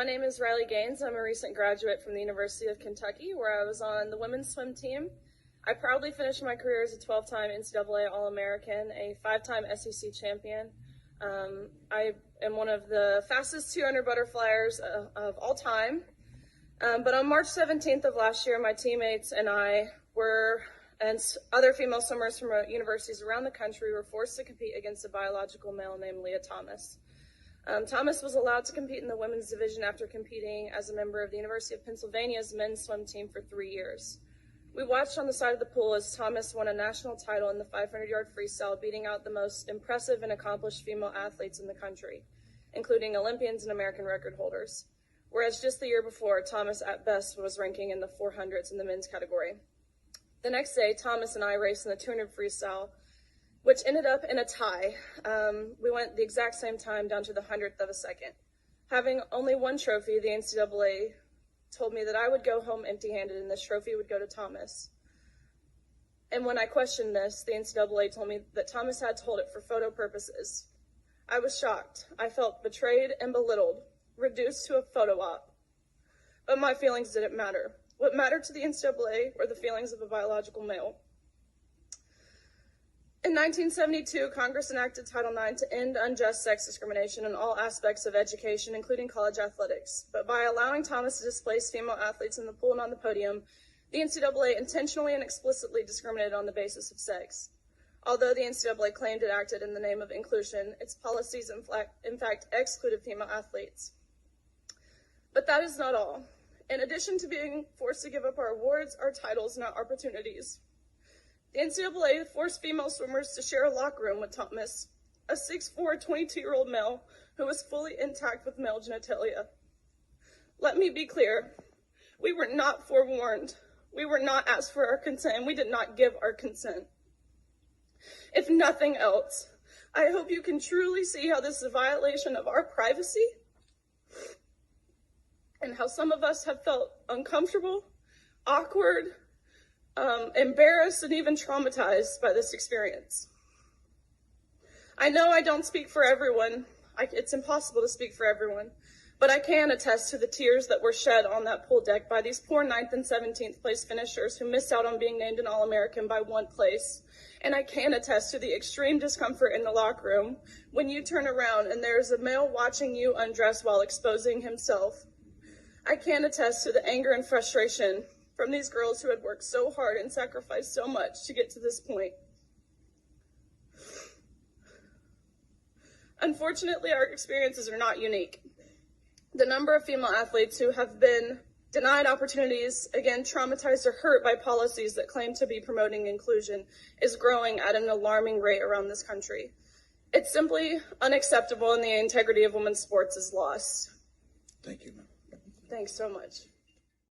My name is Riley Gaines. I'm a recent graduate from the University of Kentucky, where I was on the women's swim team. I proudly finished my career as a 12-time NCAA All-American, a 5-time SEC champion. I am one of the fastest 200 butterflyers of all time. But on March 17th of last year, my teammates and I and other female swimmers from universities around the country were forced to compete against a biological male named Leah Thomas. Thomas was allowed to compete in the women's division after competing as a member of the University of Pennsylvania's men's swim team for 3 years. We watched on the side of the pool as Thomas won a national title in the 500-yard freestyle, beating out the most impressive and accomplished female athletes in the country, including Olympians and American record holders. Whereas just the year before, Thomas at best was ranking in the 400s in the men's category. The next day, Thomas and I raced in the 200 freestyle, which ended up in a tie. We went the exact same time down to the 100th of a second. Having only one trophy, the NCAA told me that I would go home empty-handed and this trophy would go to Thomas. And when I questioned this, the NCAA told me that Thomas had to hold it for photo purposes. I was shocked. I felt betrayed and belittled, reduced to a photo op. But my feelings didn't matter. What mattered to the NCAA were the feelings of a biological male. In 1972, Congress enacted Title IX to end unjust sex discrimination in all aspects of education, including college athletics. But by allowing Thomas to displace female athletes in the pool and on the podium, the NCAA intentionally and explicitly discriminated on the basis of sex. Although the NCAA claimed it acted in the name of inclusion, its policies in fact excluded female athletes. But that is not all. In addition to being forced to give up our awards, our titles, and our opportunities, the NCAA forced female swimmers to share a locker room with Thomas, a 6'4", 22-year-old male who was fully intact with male genitalia. Let me be clear, we were not forewarned. We were not asked for our consent, and we did not give our consent. If nothing else, I hope you can truly see how this is a violation of our privacy and how some of us have felt uncomfortable, awkward, embarrassed, and even traumatized by this experience. I know I don't speak for everyone. It's impossible to speak for everyone, but I can attest to the tears that were shed on that pool deck by these poor 9th and 17th place finishers who missed out on being named an All-American by 1 place. And I can attest to the extreme discomfort in the locker room when you turn around and there's a male watching you undress while exposing himself. I can attest to the anger and frustration from these girls who had worked so hard and sacrificed so much to get to this point. Unfortunately, our experiences are not unique. The number of female athletes who have been denied opportunities, again, traumatized or hurt by policies that claim to be promoting inclusion, is growing at an alarming rate around this country. It's simply unacceptable, and the integrity of women's sports is lost. Thank you, ma'am. Thanks so much.